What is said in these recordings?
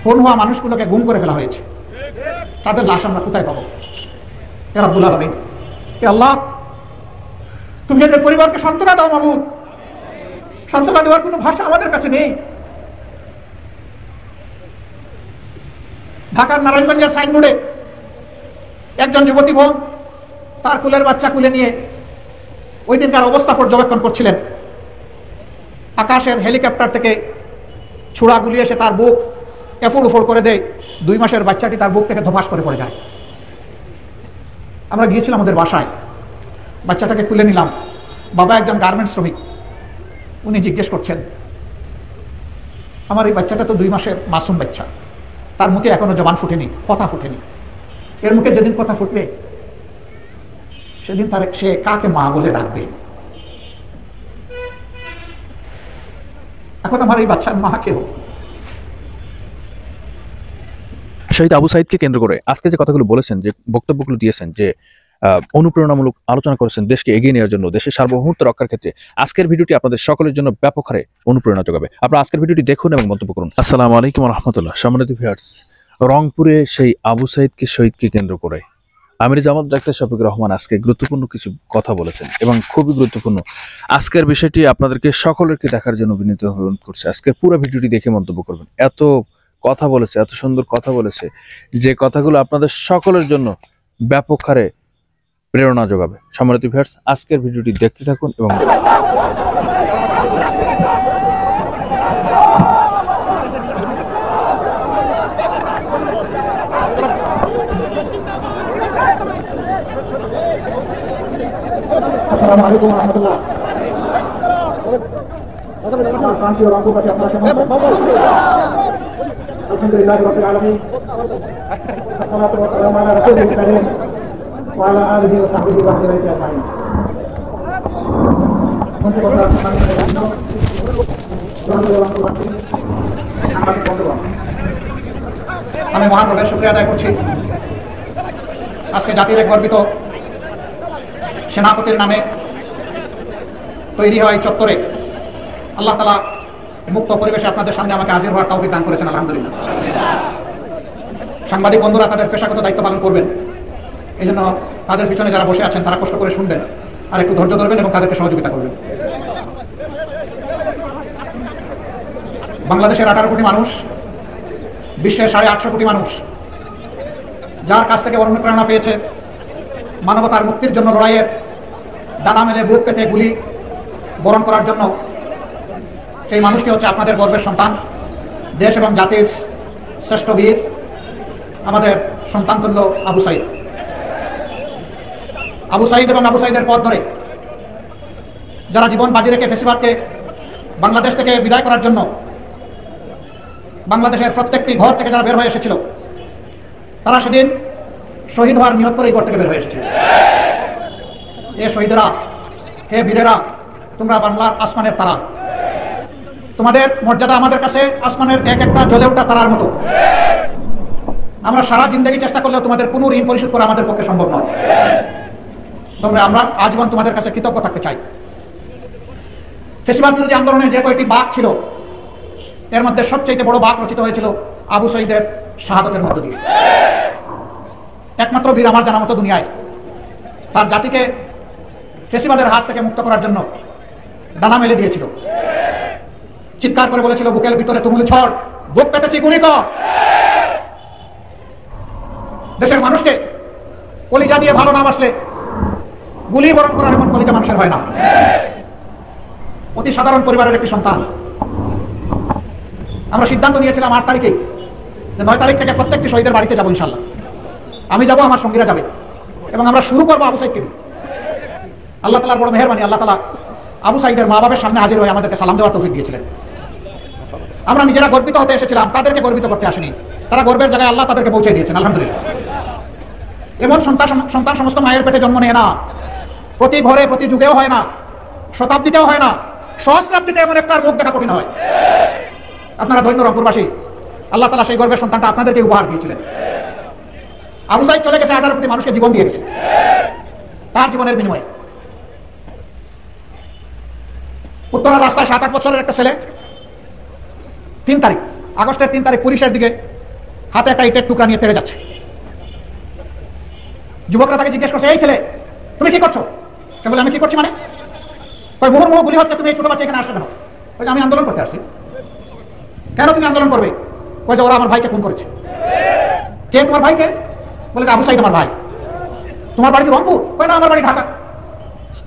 খুন হওয়া মানুষগুলোকে গুম করে ফেলা হয়েছে, তাদের লাশ আমরা কোথায় পাবো? হে রব্বুল আলামিন, হে আল্লাহ, তুমি এদের পরিবারকে সান্ত্বনা দাও মাবুদ। সান্ত্বনা দেওয়ার কোনো ভাষা আমাদের কাছে নেই। ঢাকার নারায়ণগঞ্জের সাইনবোর্ডে একজন যুবতী বোন তার কুলের বাচ্চা কুলে নিয়ে ওই দিনকার অবস্থা পর্যবেক্ষণ করছিলেন। আকাশের হেলিকপ্টার থেকে ছুড়া গুলি এসে তার বুক এফুড় উফড় করে দেয়। 2 মাসের বাচ্চাটি তার বুক থেকে ধপাস করে পড়ে যায়। আমরা গিয়েছিলাম ওদের বাসায়, বাচ্চাটাকে তুলে নিলাম। বাবা একজন গার্মেন্টস শ্রমিক, উনি জিজ্ঞেস করছেন, আমার এই বাচ্চাটা তো 2 মাসের মাসুম বাচ্চা, তার মুখে এখনো জবান ফুটেনি, কথা ফুটেনি। এর মুখে যেদিন কথা ফুটবে সেদিন সে কাকে মা বলে ডাকবে? এখন আমার এই বাচ্চার মা কেউ? শহীদ আবু সাইদকে কেন্দ্র করে আজকে যে কথাগুলো বলেছেন, যে বক্তব্যগুলো দিয়েছেন, যে অনুপ্রেরণামূলক আলোচনা করেছেন দেশকে এগিয়ে নেওয়ার জন্য, দেশের সার্বভৌমত্ব রক্ষার ক্ষেত্রে, আজকের ভিডিওটি আপনাদের সকলের জন্য ব্যাপক হারে অনুপ্রেরণা যোগাবে। আপনারা আজকের ভিডিওটি দেখুন এবং মন্তব্য করুন। আসসালামু আলাইকুম রহমতুল্লাহ। সম্মানিত ভিউয়ার্স, রংপুরে সেই আবু সাইদকে শহীদকে কেন্দ্র করে আমির জামাত ডাক্তার শফিকুর রহমান আজকে গুরুত্বপূর্ণ কিছু কথা বলেছেন এবং খুবই গুরুত্বপূর্ণ। আজকের বিষয়টি আপনাদেরকে সকলেরকে দেখার জন্য বিনীত অনুরোধ করছে। আজকের পুরো ভিডিওটি দেখে মন্তব্য করবেন। এত কথা বলেছে, এত সুন্দর কথা বলেছে, যে কথাগুলো আপনাদের সকলের জন্য ব্যাপক হারে প্রেরণা যোগাবে। সম্মানিত ভিউয়ার্স, আজকের ভিডিওটি দেখতে থাকুন এবং আসসালামু আলাইকুম ওয়া রাহমাতুল্লাহ। আলহামদুলিল্লাহ রাব্বিল আলামিন, আসসালাতু ওয়া সালামু আলা রাসূলিল কারীম ওয়া আলা আলিহি ওয়া সাহবিহি ওয়া মান আজমাইন। আমি মহান রবের শুকরিয়া আদায় করছি। আজকে জাতির এক গর্বিত সেনাপতির নামে তৈরি হয় চত্বরে আল্লাহ তাআলা মুক্ত পরিবেশে আপনাদের সামনে আমাকে হাজির হওয়ার তৌফিক দান করেছেন, আলহামদুলিল্লাহ। সাংবাদিক বন্ধুরা তাদের পেশাগত দায়িত্ব পালন করবেন, এই জন্য তাদের পিছনে যারা বসে আছেন তারা কষ্ট করে শুনবেন আর একটু ধৈর্য ধরবেন এবং তাদেরকে সহযোগিতা করবেন। বাংলাদেশের 18 কোটি মানুষ, বিশ্বের 850 কোটি মানুষ যার কাছ থেকে অনুপ্রেরণা পেয়েছে মানবতার মুক্তির জন্য লড়াইয়ের, ডানা মেলে বুক পেতে গুলি বরণ করার জন্য, সেই মানুষটি হচ্ছে আপনাদের গর্বের সন্তান, দেশ এবং জাতির শ্রেষ্ঠ বীর, আমাদের সন্তানতুল্য আবু সাইদ। আবু সাইদ এবং আবু সাইদের পথ ধরে যারা জীবন বাজি রেখে ফেসিবাদকে বাংলাদেশ থেকে বিদায় করার জন্য বাংলাদেশের প্রত্যেকটি ঘর থেকে যারা বের হয়ে এসেছিল, তারা সেদিন শহীদ হওয়ার নিয়ত করে এই ঘর থেকে বের হয়ে এসেছিল। হে শহীদেরা, হে বীরেরা, তোমরা বাংলার আসমানের তারা, তোমাদের মর্যাদা আমাদের কাছে আসমানের এক একটা জ্বলে ওঠা তারার মতো। আমরা সারা জিন্দগি চেষ্টা করলেও তোমাদের কোনো ঋণ পরিশোধ করা আমাদের পক্ষে সম্ভব নয়। আমরা আজীবন তোমাদের কাছে কৃতজ্ঞ থাকতে চাই। ফেসিবাদ বিরোধী আন্দোলনে যে কয়েকটি বাঁক ছিল, এর মধ্যে সবচেয়ে বড় বাঁক রচিত হয়েছিল আবু সাইদের শাহাদতের মধ্য দিয়ে। একমাত্র বীর আমার জানা মতো দুনিয়ায় তার জাতিকে ফেসিবাদের হাত থেকে মুক্ত করার জন্য ডানা মেলে দিয়েছিল। চিৎকার করে বলেছিল, বুকের ভিতরে তুমুল ঝড়, বুক পেতেছি গুলি কর। দেশের মানুষকে কলিজা দিয়ে ভালো না বাসলে গুলি বরণ করার এমন কলিজা মানুষের হয় না। অতি সাধারণ পরিবারের একটি সন্তান। আমরা সিদ্ধান্ত নিয়েছিলাম 8 তারিখে যে 9 তারিখ থেকে প্রত্যেকটি শহীদের বাড়িতে যাবো ইনশাল্লাহ। আমি যাব, আমার সঙ্গীরা যাবে এবং আমরা শুরু করবো আবু সাইদকে দিয়ে। আল্লাহ তাআলার বড় মেহেরবানি, আল্লাহ তাআলা আবু সাইদের মা বাবার সামনে হাজির হয়ে আমাদেরকে সালাম দেওয়ার তৌফিক দিয়েছিলেন। আমরা নিজেরা গর্বিত হতে এসেছিলাম, তাদেরকে গর্বিত করতে আসেনি। তারা গর্বের জায়গায় আল্লাহ তাদেরকে পৌঁছে দিয়েছেন, আলহামদুলিল্লাহ। এমন সন্তান সমস্ত মায়ের পেটে জন্ম নেয় না, প্রতি ঘরে প্রতি যুগেও হয় না, শতাব্দীতেও হয় না, সহস্রাব্দীতে এমন একটা মুখ দেখা কঠিন হয়। আপনারা ধন্য রংপুরবাসী, আল্লাহ তাআলা সেই গর্বের সন্তানটা আপনাদেরকে উপহার দিয়েছিলেন। আবু সাইদ চলে গেছে, 18 কোটি মানুষকে জীবন দিয়ে গেছে তার জীবনের বিনিময়ে। উত্তরার রাস্তায় 7-8 বছরের একটা ছেলে 3 তারিখ, আগস্টের 3 তারিখ পুলিশের দিকে হাতে একটা ইটের টুকরা নিয়ে তেড়ে যাচ্ছে। যুবকরা তাকে জিজ্ঞেস করছে, এই ছেলে তুমি কি করছো? সে বলে, আমি কি করছি মানে? ওই মুহুর্মুহু গুলি হচ্ছে, তুমি এই ছোট বাচ্চা এখানে আসছো কেন? ওই যে আমি আন্দোলন করতে আসছি। কেন তুমি আন্দোলন করবে? ওই যে ওরা আমার ভাইকে খুন করেছে। কে তোমার ভাইকে? বলে যে আবু সাইদ আমার ভাই। তোমার বাড়ি কি রংপুর? কই না, আমার বাড়ি ঢাকা।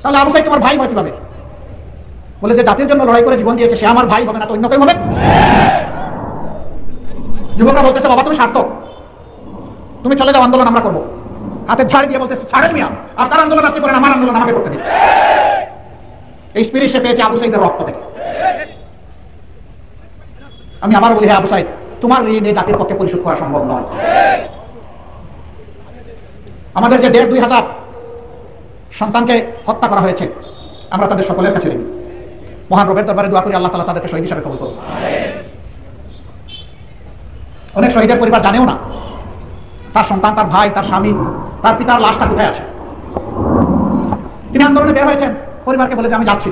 তাহলে আবু সাইদ তোমার ভাই হয় কিভাবে? বলে যে জাতির জন্য লড়াই করে জীবন দিয়েছে, সে আমার ভাই হবে না তো অন্য কেউ হবে? যুবকরা বলতেছে, বাবা তুমি সার্থক, তুমি চলে যাও, আন্দোলন আমরা করবো। হাতে ঝাড় দিয়ে বলতেছে, ছাড়েন মিয়া, আপনার আন্দোলন আপনি করেন, আমার আন্দোলন আমাকে করতে দিন। এই স্পিরিট সে পেয়েছে আবু সাইদের রক্ত থেকে। আমি আবার বলি, হ্যাঁ আবু সাইদ, তোমার ঋণ এই জাতির পক্ষে পরিশোধ করা সম্ভব নয়। আমাদের যে 1,500-2,000 সন্তানকে হত্যা করা হয়েছে, আমরা তাদের সকলের কাছে ঋণী। মহান রবের দরবারে দোয়া করি, আল্লাহ তাআলা তাদেরকে শহীদ হিসাবে কবুল করুন। অনেক শহীদের পরিবার জানেও না তার সন্তান, তার ভাই, তার স্বামী, তার পিতার লাশটা কোথায় আছে। তিনি আন্দোলনে বের হয়েছেন, পরিবারকে বলে যে আমি যাচ্ছি,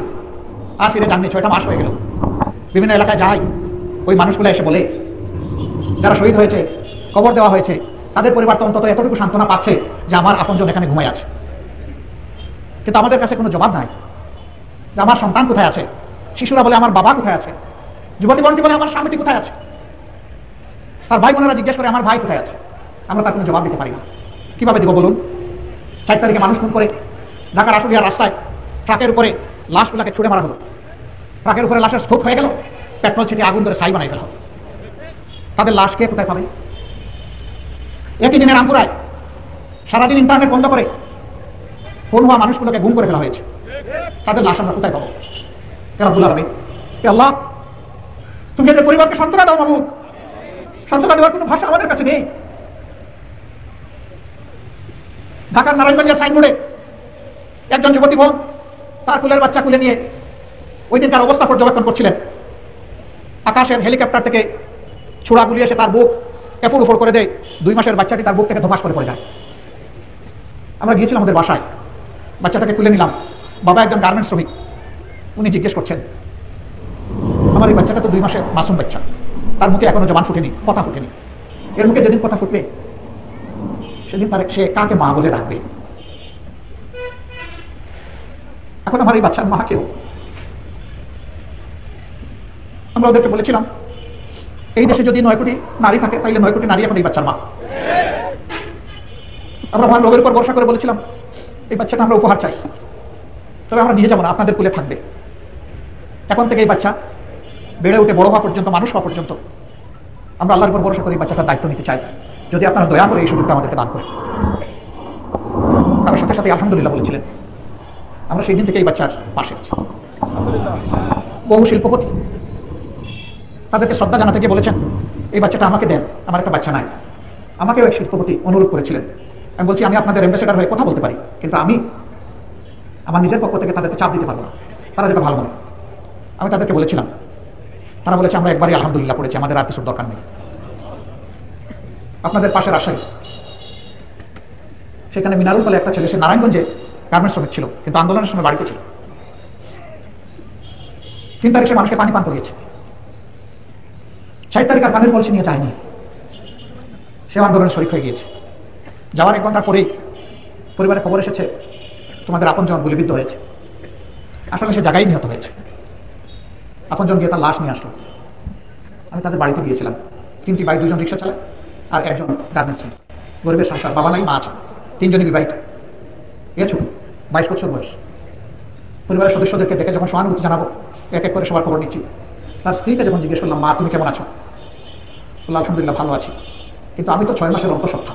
আর ফিরে যাননি। 6টা মাস হয়ে গেল। বিভিন্ন এলাকায় যায়, ওই মানুষগুলো এসে বলে যারা শহীদ হয়েছে, কবর দেওয়া হয়েছে, তাদের পরিবার তো অন্তত এতটুকু সান্ত্বনা পাচ্ছে যে আমার আপনজন এখানে ঘুমায় আছে। কিন্তু আমাদের কাছে কোনো জবাব নাই যে আমার সন্তান কোথায় আছে। শিশুরা বলে আমার বাবা কোথায় আছে, যুবতী বোনটি বলে আমার স্বামীটি কোথায় আছে, তার ভাই বোনেরা জিজ্ঞেস করে আমার ভাই কোথায় আছে। আমরা তার কোনো জবাব দিতে পারি না। কিভাবে দিব বলুন? 4 তারিখে মানুষ খুন করে ঢাকার আশুলিয়ার রাস্তায় ট্রাকের উপরে লাশগুলাকে ছুড়ে মারা হলো। ট্রাকের উপরে লাশের স্তূপ হয়ে গেল, পেট্রোল ছিটিয়ে আগুন ধরে ছাই বানাই ফেলা হলো। তাদের লাশ কে কোথায় পাবে? একই দিনে রামপুরায় সারাদিন ইন্টারনেট বন্ধ করে খুন হওয়া মানুষগুলোকে গুম করে ফেলা হয়েছে। তাদের লাশ আমরা কোথায় পাবো? রব্বুল আলামিন, হে আল্লাহ, তুমি এদের পরিবারকে সান্ত্বনা দাও মাবুদ। সান্ত্বনা দেওয়ার কোনো ভাষা আমাদের কাছে নেই। ঢাকার নারায়ণগঞ্জের সাইনবোর্ডে একজন যুবতী বোন তার কুলের বাচ্চা কুলে নিয়ে ওই দিন তার অবস্থা পর্যবেক্ষণ করছিলেন। আকাশের হেলিকপ্টার থেকে ছোড়া গুলি এসে তার বুক এফুর উফুর করে দেয়। 2 মাসের বাচ্চাটি তার বুক থেকে ধপাস করে পড়ে যায়। আমরা গিয়েছিলাম আমাদের বাসায়, বাচ্চাটাকে তুলে নিলাম। বাবা একজন গার্মেন্টস শ্রমিক, উনি জিজ্ঞেস করছেন, আমার এই বাচ্চাটা তো 2 মাসের মাসুম বাচ্চা, তার মুখে এখনো জবান ফুটেনি, কথা ফুটেনি। এর মুখে যেদিন কথা ফুটবে সেদিন তার সে কাকে মা বলে ডাকবে। এখন আমার এই বাচ্চার মাকেও আমরা ওদেরকে বলেছিলাম, এই দেশে যদি 9 কোটি নারী থাকে তাহলে 9 কোটি নারী এখন এই বাচ্চার মা। আমরা মহান রবের উপর ভরসা করে বলেছিলাম, এই বাচ্চাটা আমরা উপহার চাই, তবে আমরা নিয়ে যাবো না, আপনাদের কুলে থাকবে। এখন থেকে এই বাচ্চা বেড়ে উঠে বড় হওয়া পর্যন্ত, মানুষ হওয়া পর্যন্ত আমরা আল্লাহর উপর ভরসা করে এই বাচ্চাটার দায়িত্ব নিতে চাই, যদি আপনারা দয়া করে এই সুযোগটা আমাদেরকে দান করেন। তার সাথে সাথে আলহামদুলিল্লাহ বলেছিলেন। আমরা সেই দিন থেকে এই বাচ্চার পাশে আছি। বহু শিল্পপতি তাদেরকে শ্রদ্ধা জানাতে গিয়ে বলেছেন, এই বাচ্চাটা আমাকে দেন, আমার একটা বাচ্চা নাই। আমাকেও এক শিল্পপতি অনুরোধ করেছিলেন। আমি বলছি, আমি আপনাদের অ্যাম্বাসেডার হয়ে কথা বলতে পারি, কিন্তু আমি আমার নিজের পক্ষ থেকে তাদেরকে চাপ দিতে পারবো না, তারা যেটা ভালো মনে। আমি তাদেরকে বলেছিলাম, তারা বলেছে আমরা একবারই আলহামদুলিল্লাহ পড়েছি, আমাদের আর কিছুর দরকার নেই। আপনাদের পাশের আশায় সেখানে মিনারুল বলে একটা ছেলে, সে নারায়ণগঞ্জে গার্মেন্টস শ্রমিক ছিল, কিন্তু আন্দোলনের সময় বাড়িতে ছিল। 3 তারিখ সে মানুষকে পানি পান করিয়েছে। 4 তারিখ আর পানির কলসি নিয়ে যায়নি, সে আন্দোলনে শরীক হয়ে গিয়েছে। যাওয়ার 1 ঘন্টা পরেই পরিবারে খবর এসেছে তোমাদের আপনজন গুলিবিদ্ধ হয়েছে। আসলে সে জায়গায় নিহত হয়েছে। আপনজন গিয়ে তার লাশ নিয়ে আসলো। আমি তাদের বাড়িতে গিয়েছিলাম। 3টি ভাই, 2 জন রিক্সা চালায় আর 1 জন গার্মেন্টস শ্রমিক। গরিবের সংসার, বাবা নাই, মা আছে, 3 জনই বিবাহিত। এ ছোট 22 বছর বয়স। পরিবারের সদস্যদেরকে দেখে যখন সহানুভূতি জানাবো, এক এক করে সবার খবর নিচ্ছি। তার স্ত্রীকে যখন জিজ্ঞেস করলাম, মা তুমি কেমন আছো? বললো আলহামদুলিল্লাহ ভালো আছি, কিন্তু আমি তো 6 মাসের অন্তঃসত্ত্বা,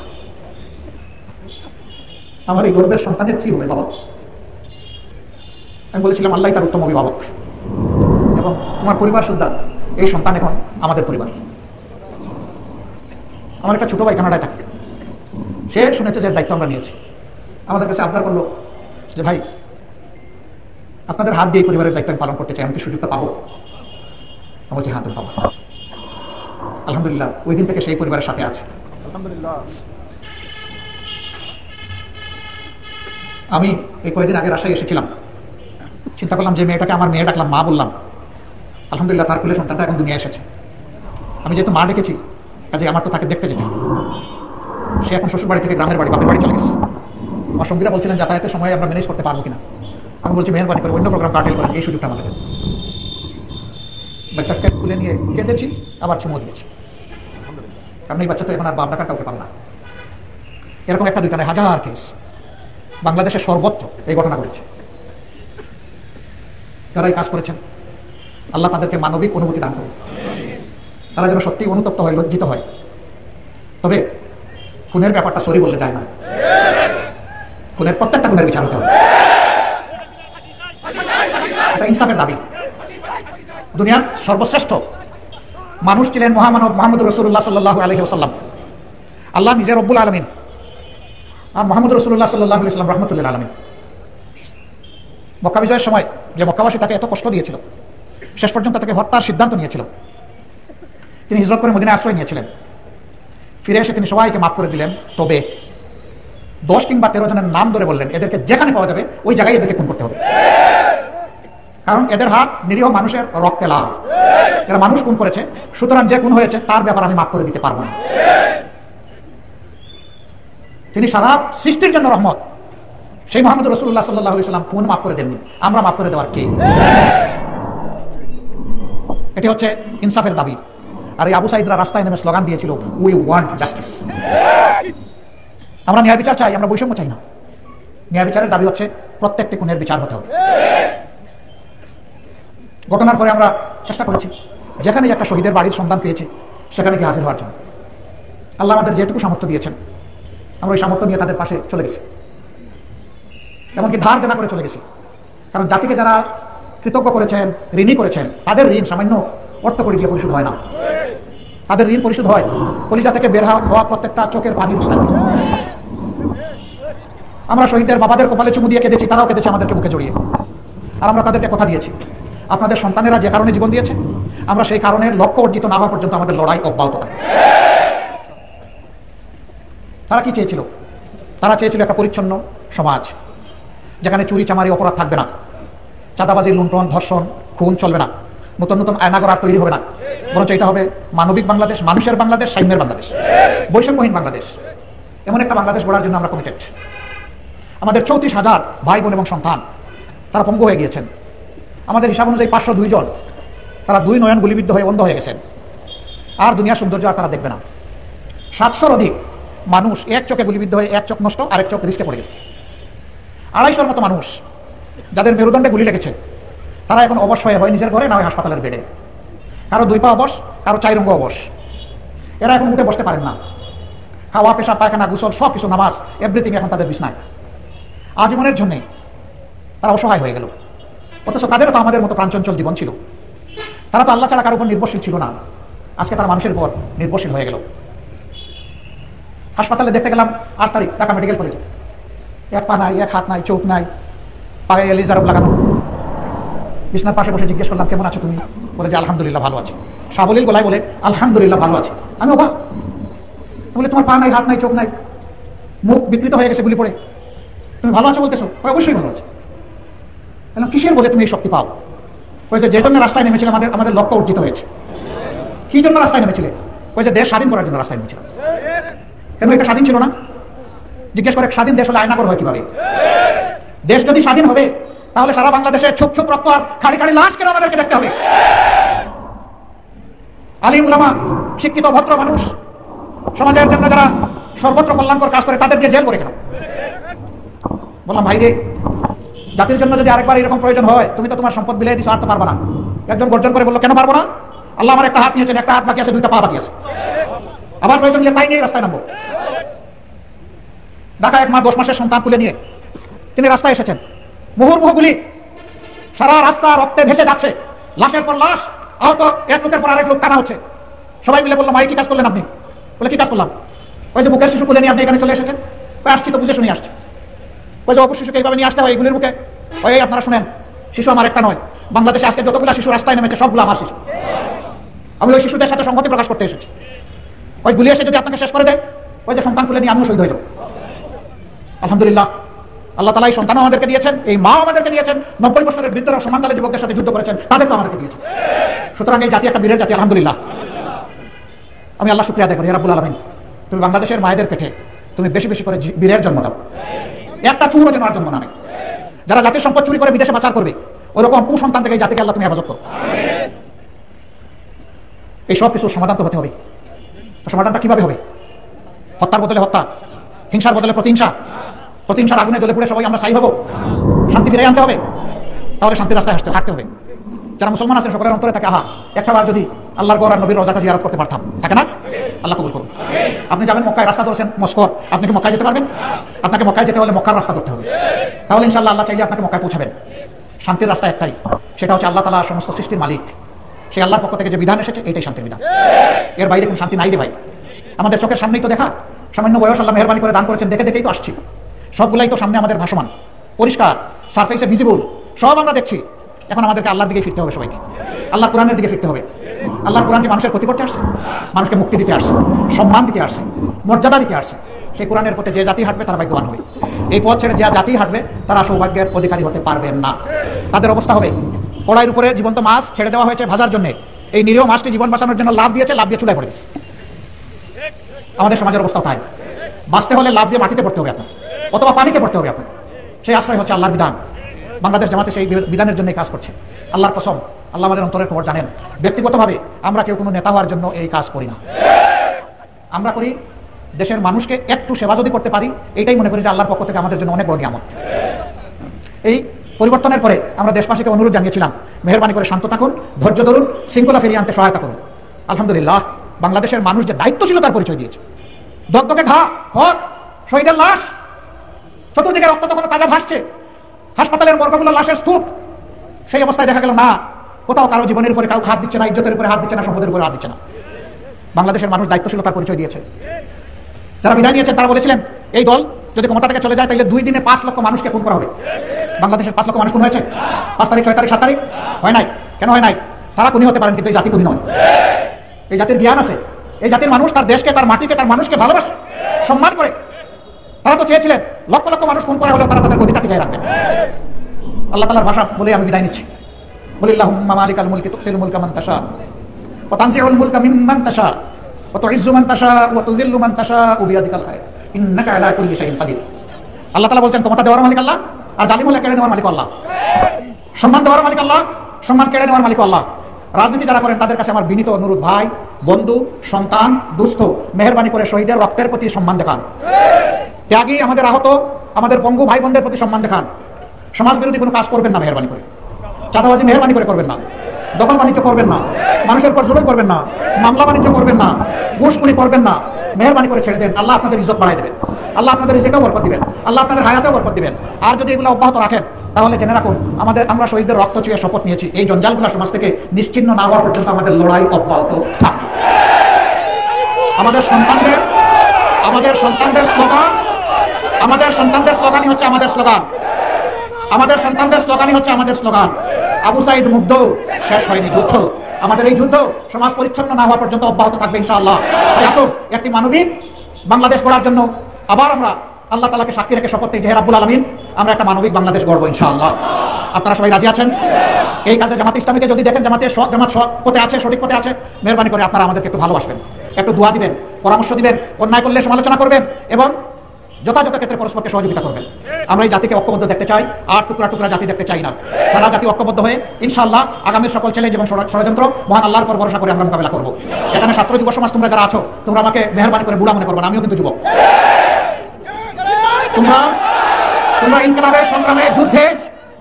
আমার এই গর্বের সন্তানের কি হবে বাবা? আমি বলেছিলাম, আল্লাহ তার উত্তম অভিভাবক, এবং তোমার পরিবার সুদ্ধা এই সন্তান এখন আমাদের পরিবার। আমার একটা ছোট ভাই কানাডায় থাকে, সে শুনেছে যে দায়িত্ব আমরা নিয়েছি। আমাদের কাছে আবদার করলো যে ভাই, আপনাদের হাত দিয়ে পরিবারের দায়িত্ব আমি পালন করতে চাই, আমি কি সুযোগটা পাবো? আমি বলছি হ্যাঁ তুমি পাবো। আলহামদুলিল্লাহ ওই দিন থেকে সেই পরিবারের সাথে আছে। আলহামদুলিল্লাহ। আমি এই কয়েকদিন আগে রাজশাহী এসেছিলাম, চিন্তা করলাম যে মেয়েটাকে আমার মেয়ে ডাকলাম, মা বললাম। আলহামদুলিল্লাহ তার কুলে সন্তানটা এখন দুনিয়া এসেছে। আমি যেহেতু মা ডেকেছি, কাজে আমার তো তাকে দেখতে যেতে হবে। সে এখন শ্বশুর বাড়ি থেকে গ্রামের বাড়ি বাপের বাড়ি চলে গেছে। আমার সঙ্গীরা বলছিলেন যাতায়াতের সময় আমরা ম্যানেজ করতে পারবো কিনা। আমি বলছি মেহরবানি করে অন্য প্রোগ্রাম কাটেল করেন, এই সুযোগটা আমাদের দেন। বাচ্চাকে তুলে নিয়ে কেঁদেছি, আবার চুমো দিয়েছি, কারণ এই বাচ্চা তো এখন আর বাপ ডাকার কাউকে পাবে না। এরকম একটা দুইটা নয়, হাজার কেস বাংলাদেশের সর্বত্র এই ঘটনা ঘটেছে। যারা এই কাজ করেছেন আল্লাহ তাদেরকে মানবিক অনুভূতি দান করুন, তারা যেন সত্যি অনুতপ্ত হয়, লজ্জিত হয়। তবে খুনের ব্যাপারটা সরি বললে যায় না, খুনের প্রত্যেকটা খুনের বিচার হতে হবে, এটা ইনসাফের দাবি। দুনিয়ার সর্বশ্রেষ্ঠ মানুষ ছিলেন মহামানব মুহাম্মদ রাসূলুল্লাহ সাল্লাল্লাহু আলাইহি ওয়াসাল্লাম। আল্লাহ নিজে রব্বুল আলামিন, আর মুহাম্মদ রাসূলুল্লাহ সাল্লাল্লাহু আলাইহি ওয়াসাল্লাম রাহমাতুল লিল আলামিন। মক্কা বিজয়ের সময় যে মক্কাবাসী তাকে এত কষ্ট দিয়েছিল, শেষ পর্যন্ত তাকে হত্যার সিদ্ধান্ত নিয়েছিল। তিনি হিজরত করে মদিনায় আশ্রয় নিয়েছিলেন। ফিরে এসে তিনি সবাইকে মাফ করে দিলেন। তবে 10 কিংবা 13 জনের নাম ধরে বললেন, এদেরকে যেখানে পাওয়া যাবে ওই জায়গায় এদেরকে খুন করতে হবে, কারণ এদের হাত নিরীহ মানুষের রক্তে লাল, এরা মানুষ খুন করেছে, সুতরাং যে খুন হয়েছে তার ব্যাপার আমি মাফ করে দিতে পারবো না। তিনি সারা সৃষ্টির জন্য রহমত, সেই মুহাম্মদ রাসূলুল্লাহ সাল্লাল্লাহু আলাইহি ওয়াসাল্লাম খুন মাফ করে দেননি, আমরা মাফ করে দেওয়ার কে? এটি হচ্ছে ইনসাফের দাবি। আর এই আবু সাঈদরা রাস্তায় নেমে স্লোগান দিয়েছিল, উই ওয়ান্ট জাস্টিস। আমরা ন্যায় বিচার চাই, আমরা বৈষম্য চাই না। ন্যায় বিচারের দাবি হচ্ছে প্রত্যেকটি খুনের বিচার হতে হবে। ঘটনার পরে আমরা চেষ্টা করেছি যেখানে একটা শহীদের বাড়ির সন্ধান পেয়েছি সেখানে গিয়ে হাজির হওয়ার জন্য। আল্লাহ আমাদের যেটুকু সামর্থ্য দিয়েছেন আমরা ওই সামর্থ্য নিয়ে তাদের পাশে চলে গেছি, এমনকি ধার দেনা করে চলে গেছি। কারণ জাতিকে যারা কৃতজ্ঞ করেছেন, ঋণী করেছেন, তাদের ঋণ সামান্য অর্থ করে দিয়ে পরিশোধ হয় না, তাদের ঋণ পরিশোধ হয় কলিজা থেকে বের হওয়া প্রত্যেকটা চোখের পানির ফোঁটা। আমরা শহীদদের বাবাদের কপালে চুমু দিয়ে কেঁদেছি, তারাও কেঁদেছে আমাদেরকে বুকে জড়িয়ে। আর আমরা তাদেরকে কথা দিয়েছি, আপনাদের সন্তানেরা যে কারণে জীবন দিয়েছে আমরা সেই কারণের লক্ষ্য অর্জিত না হওয়া পর্যন্ত আমাদের লড়াই অব্যাহত থাকবে। তারা কি চেয়েছিল? তারা চেয়েছিল একটা পরিচ্ছন্ন সমাজ, যেখানে চুরি চামারি অপরাধ থাকবে না, চাঁদাবাজি, লুণ্ঠন, ধর্ষণ, খুন চলবে না, নতুন নতুন আয়নাগর আর তৈরি হবে না, বরঞ্চ এটা হবে মানবিক বাংলাদেশ, মানুষের বাংলাদেশ, সাম্যের বাংলাদেশ, বৈষম্যহীন বাংলাদেশ। এমন একটা বাংলাদেশ গড়ার জন্য আমরা কমিটেড। আমাদের 34,000 ভাই বোন এবং সন্তান তারা পঙ্গু হয়ে গিয়েছেন। আমাদের হিসাব অনুযায়ী 502 জন তারা 2 নয়ন গুলিবিদ্ধ হয়ে অন্ধ হয়ে গেছেন। আর দুনিয়ার সৌন্দর্য আর তারা দেখবে না। 700-র অধিক মানুষ এক চোখে গুলিবিদ্ধ হয়ে এক চোখ নষ্ট, আরেক চোখ রিস্কে পড়ে গেছে। 250-র মতো মানুষ যাদের মেরুদণ্ডে গুলি লেগেছে তারা এখন অবশ হয়ে হয় নিজের ঘরে, না হয় হাসপাতালের বেডে। কারো 2 পা অবশ, কারো 4 অঙ্গ অবশ। এরা এখন উঠে বসতে পারেন না। খাওয়া, পেশাব, পায়খানা, গোসল সব কিছু, নামাজ, এভরিথিং এখন তাদের বিছনায়। আজীবনের জন্য তারা অসহায় হয়ে গেল। অথচ তাদেরও তো আমাদের মতো প্রাণচঞ্চল জীবন ছিল। তারা তো আল্লাহ ছাড়া কারোর উপর নির্ভরশীল ছিল না। আজকে তারা মানুষের উপর নির্ভরশীল হয়ে গেল। হাসপাতালে দেখতে গেলাম 8 তারিখ ঢাকা মেডিকেল কলেজে, 1 পা নাই, 1 হাত নাই, চোখ নাই, পায়ে এলিজারব লাগানো। বিছনার পাশে বসে জিজ্ঞেস করলাম, কেমন আছো তুমি? বলে যে আলহামদুলিল্লাহ ভালো আছি। সাবলীল গলায় বলে আলহামদুলিল্লাহ ভালো আছি। আমি অবাক, বলে তোমার পা নাই, হাত নাই, চোখ নাই, মুখ বিকৃত হয়ে গেছে গুলি পড়ে, তুমি ভালো আছো বলতেছো? অবশ্যই ভালো আছে। কিসের বলে তুমি এই শক্তি পাও? বলছে যে জন্য রাস্তায় নেমেছিলে আমাদের লক্ষ্য অর্জিত হয়েছে। কি জন্য রাস্তায় নেমেছিলে? বলছে দেশ স্বাধীন করার জন্য রাস্তায় নেমেছিলাম। কেন এটা স্বাধীন ছিল না? জিজ্ঞেস করে স্বাধীন দেশ হলে আয়নাগর হয় কিভাবে? দেশ যদি স্বাধীন হবে তাহলে সারা বাংলাদেশে ছোপ ছোপ রক্ত আর খালি খালি লাশ কেন আমাদেরকে দেখতে হবে? আলিম উলামা, শিক্ষিত ভদ্র মানুষ, সমাজের জন্য যারা সর্বত্র কল্যাণকর কাজ করে তাদের দিয়ে জেল করে কেন? বললাম ভাই রে, জাতির জন্য যদি আরেকবার এরকম প্রয়োজন হয়, তুমি তো তোমার সম্পদ বিলিয়ে দিছো, আর তো পারবা না। একজন গর্জন করে বললো, কেন পারবো না? আল্লাহ আমার একটা হাত নিয়েছেন, একটা হাত বাকি আছে, 2টা পা বাকি আছে, আবার প্রয়োজন নিয়ে তাই নিয়ে রাস্তায় নামবো। ঢাকা 1 মা 10 মাসের সন্তান তুলে নিয়ে তিনি রাস্তায় এসেছেন। মুহুর্মুহু গুলি, সারা রাস্তা রক্তে ভেসে যাচ্ছে, লাশের পর লাশ, আহত এক লোকের পর আরেক লোক টানা হচ্ছে। সবাই মিলে বললাম, ভাই কি কাজ করলেন আপনি? বলে কি কাজ করলাম? ওই যে বুকের শিশু তুলে নিয়ে আপনি এখানে চলে এসেছেন। আসছি তো বুঝে শুনে আসছি। ওই যে অপর শিশুকে এইভাবে নিয়ে আসতে হয় এগুলির মুখে। ওই আপনারা শুনেন, শিশু আমার একটা নয়, বাংলাদেশে আজকে যতগুলো শিশু রাস্তায় নেমেছে সবগুলো আমার শিশু। আমি ওই শিশুদের সাথে সংহতি প্রকাশ করতে এসেছি। ওই গুলি এসে যদি আপনাকে শেষ করে দেয়, ওই যে সন্তান তুলে নিয়ে আমিও শহীদ হয়ে যাব। আলহামদুলিল্লাহ, আল্লাহ তাআলা এই সন্তানও আমাদেরকে দিয়েছেন, এই মা আমাদেরকে দিয়েছেন। 90 বছরের বৃদ্ধরা সমানতালে যুবকদের সাথে যুদ্ধ করেছেন, তাদেরকে আমাদেরকে দিয়েছেন। সুতরাং এই জাতি একটা বীরের জাতি, আলহামদুলিল্লাহ। আমি আল্লাহ শুকরিয়া আদায় করি, হে রাব্বুল আলামিন, তুমি বাংলাদেশের মায়েদের পেটে তুমি বেশি বেশি করে বীরের জন্ম দাও, একটা চুরও যেন আর জন্ম না নেয়। যারা জাতির সম্পদ চুরি করে বিদেশে পাচার করবে, ওরকম কুসন্তান থেকে এই জাতিকে আল্লাহ তুমি হেফাজত করো। এই সব কিছুর সমাধান তো হতে হবে। সমাধানটা কিভাবে হবে? হত্যার বদলে হত্যা, হিংসার বদলে প্রতিহিংসা, প্রতিহিংসার আগুনে জ্বলে পুড়ে সবাই আমরা ছাই হব, শান্তি ফিরে আনতে হবে। তাহলে শান্তির রাস্তায় হাঁটতে হবে। যারা মুসলমান আছেন সকলের অন্তরে থাকে, আহা একটাবার যদি আল্লাহর ঘর আর নবীর রওজাটা জিয়ারত করতে পারতাম, থাকে না? আল্লাহ কবুল করুন। আপনি যাবেন মক্কায়, রাস্তা ধরছেন মস্কর, আপনি কি মক্কায় যেতে পারবেন? আপনাকে মক্কায় যেতে হলে মক্কার রাস্তা ধরতে হবে। তাহলে ইনশাআল্লাহ আল্লাহ চাইলে আপনাকে মক্কায় পৌঁছাবেন। শান্তির রাস্তা একটাই, সেটা হচ্ছে আল্লাহ তাআলা সমস্ত সৃষ্টির মালিক, সেই আল্লাহর পক্ষ থেকে যে বিধান এসেছে এইটাই শান্তির বিধান। এর বাইরে কোনো শান্তি নাই রে ভাই। আমাদের চোখের সামনেই তো দেখা, সামান্য বয়স আল্লাহ মেহরবানি করে দান করেছেন, দেখে দেখেই তো আসছি। সবগুলাই তো সামনে আমাদের ভাসমান, পরিষ্কার, সারফেসে ভিজিবল, সব আমরা দেখছি। এখন আমাদেরকে আল্লাহর দিকে ফিরতে হবে, সবাইকে আল্লাহ কোরআনের দিকে ফিরতে হবে। আল্লাহর কোরআন কি মানুষের ক্ষতি করতে আসছে? মানুষকে মুক্তি দিতে আসছে, সম্মান দিতে আসছে, মর্যাদা দিতে আসছে। সেই কোরআনের পথে যে জাতি হাঁটবে তারা ভাগ্যবান হবে। এই পথ ছেড়ে যে জাতি হাঁটবে তারা সৌভাগ্যের অধিকারী হতে পারবেন না। তাদের অবস্থা হবে, কড়াইয়ের উপরে জীবন্ত মাছ ছেড়ে দেওয়া হয়েছে ভাজার জন্য, এই নিরীহ মাছটি জীবন বাঁচানোর জন্য লাভ দিয়েছে, লাভ দিয়ে চুলায় পড়ে দিচ্ছে। আমাদের সমাজের অবস্থা তাই। বাঁচতে হলে লাভ দিয়ে মাটিতে পড়তে হবে আপনার, অথবা পানিতে পড়তে হবে আপনার। সেই আশ্রয় হচ্ছে আল্লাহর বিধান। বাংলাদেশ জামাতে সেই বিধানের জন্যই কাজ করছে। আল্লাহর কসম, আল্লাহ আমাদের অন্তরের খবর জানেন। ব্যক্তিগতভাবে আমরা কেউ কোনো নেতা হওয়ার জন্য এই কাজ করি না। আমরা করি দেশের মানুষকে একটু সেবা যদি করতে পারি, এইটাই মনে করি যে আল্লাহর পক্ষ থেকে আমাদের জন্য অনেক বড় নিয়ামত। এই পরিবর্তনের পরে আমরা দেশবাসীকে অনুরোধ জানিয়েছিলাম, মেহেরবানি করে শান্ত থাকুন, ধৈর্য ধরুন, শৃঙ্খলা ফিরিয়ে আনতে সহায়তা করুন। আলহামদুলিল্লাহ, বাংলাদেশের মানুষ যে দায়িত্বশীলতার পরিচয় দিয়েছে। দগদগে ঘা, খড়, শহীদের লাশ, চতুর্দিকে রক্ত তখন তাজা ভাসছে, হাসপাতালের মর্গগুলো লাশের স্তূপ। সেই অবস্থায় দেখা গেল না, কোথাও কারো জীবনের উপরে কাউ হাত দিচ্ছে না, ইজ্জতের উপরে হাত দিচ্ছে না, সম্পদের উপরে হাত দিচ্ছে না। বাংলাদেশের মানুষ দায়িত্বশীলতার পরিচয় দিয়েছে। যারা বিদায় নিয়েছেন তারা বলেছিলেন, এই দল যদি ক্ষমতা থেকে চলে যায় তাহলে 2 দিনে 5 লক্ষ মানুষকে খুন করা হবে। বাংলাদেশের 5 লক্ষ মানুষ খুন হয়েছে? 5 তারিখ, 6 তারিখ, 7 তারিখ হয় নাই। কেন হয় নাই? তারা খুনি হতে পারেন, কিন্তু এই জাতি খুনি নয়। এই জাতির জ্ঞান আছে, এই জাতির মানুষ তার দেশকে, তার মাটিকে, তার মানুষকে ভালোবাসে, সম্মান করে। তারা তো চেয়েছিলেন লক্ষ লক্ষ মানুষ খুন করা হলেও তারা তাদের অধিকার টিকায় রাখবেন। আল্লাহ তাআলার ভাষা বলে আমি বিদায় নিচ্ছি। বলিল্লাহুম্মা মালিকাল মুলকি তুতিল মুলকা মান তাশা ওয়া তানজিউল মুলকা মিম্মান তাশা ওয়া তুইজ্জু মান তাশা ওয়া তুযিল্লু মান তাশা বিয়াদিকাল খায়র ইন্নাকা আলা কুল্লি শাইইন কাদির। আল্লাহ তাআলা বলেন ক্ষমতা দেওয়ার মালিক আল্লাহ, আর জালিম হলে কেড়ে নেওয়ার মালিক আল্লাহ। সম্মান দেওয়ার মালিক আল্লাহ, সম্মান কেড়ে নেওয়ার মালিক আল্লাহ। রাজনীতি যারা করেন তাদের কাছে আমার বিনীত অনুরোধ, ভাই, বন্ধু, সন্তান, দুস্থ, মেহেরবানি করে শহীদের রক্তের প্রতি সম্মান দেখান। ত্যাগী আমাদের আহত, আমাদের পঙ্গু ভাই বোনদের প্রতি সম্মান দেখান। সমাজ বিরোধী কোনো কাজ করবেন না, মেহেরবানি করে। চাঁদাবাজি মেহেরবানি করে করবেন না, দখল বাণিজ্য করবেন না, মানুষের উপর জুলুম করবেন না, মামলা বাণিজ্য করবেন না, ঘুষখুরি করবেন না। মেহেরবানি করে ছেড়ে দেন, আল্লাহ আপনাদের ইজ্জত বাড়াই দেবেন, আল্লাহ আপনাদের রিজিকেও বরকত দিবেন, আল্লাহ আপনাদের হায়াতেও বরকত দিবেন। আর যদি এগুলো অব্যাহত রাখেন তাহলে জেনে রাখুন, আমরা শহীদদের রক্ত চুয়ে শপথ নিয়েছি, এই জঞ্জালগুলো সমাজ থেকে নিশ্চিহ্ন না হওয়া পর্যন্ত আমাদের লড়াই অব্যাহত থাকবে। আমাদের সন্তানদের স্লোগান, আমাদের সন্তানদের স্লোগানই হচ্ছে আমাদের স্লোগান, আমাদের সন্তানদের স্লোগানই হচ্ছে আমাদের স্লোগান। আবু সাইদ মুগ্ধ, শেষ হয়নি যুদ্ধ। আমাদের এই যুদ্ধ সমাজ পরিচ্ছন্ন না হওয়া পর্যন্ত অব্যাহত থাকবে ইনশাআল্লাহ। আসুন একটি মানবিক বাংলাদেশ গড়ার জন্য আবার আমরা আল্লাহ তাআলাকে সাক্ষী রেখে শপথ নিই যে হে রাব্বুল আলামিন, আমরা একটা মানবিক বাংলাদেশ গড়ব ইনশাআল্লাহ। আপনারা সবাই রাজি আছেন? এই কাজে জামাতে ইসলামীকে যদি দেখেন জামাত পথে আছে, সঠিক পথে আছে, মেহেরবানি করে আপনারা আমাদেরকে একটু ভালোবাসবেন, একটু দোয়া দিবেন, পরামর্শ দিবেন, অন্যায় করলে সমালোচনা করবেন এবং যথাযথ ক্ষেত্রে পরস্পরকে সহযোগিতা করবেন। আমরা এই জাতিকে ঐক্যবদ্ধ দেখতে চাই, আর টুকরা টুকরা জাতি দেখতে চাই না। সারা জাতি ঐক্যবদ্ধ হয়ে ইনশাআল্লাহ আগামী সকল চ্যালেঞ্জ এবং ষড়যন্ত্র মহান আল্লাহর উপর ভরসা করে আমরা মোকাবেলা করব। এখানে ছাত্র যুব সমাজ তোমরা যারা আছো, তোমরা আমাকে মেহেরবানি করে বুড়া মনে করবে না, আমিও কিন্তু যুবক। তোমরা ইনকিলাবের সংগ্রামে, যুদ্ধে,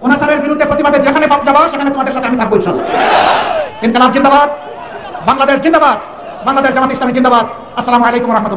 অনাচারের বিরুদ্ধে প্রতিবাদে যেখানে যাবা সেখানে তোমাদের সাথে আমি থাকবো ইনশাআল্লাহ। ইনকিলাব জিন্দাবাদ, বাংলাদেশ জিন্দাবাদ, বাংলাদেশ জামাত ইসলামী জিন্দাবাদ। আসসালামু আলাইকুম ওয়া রাহমাতুল্লাহ।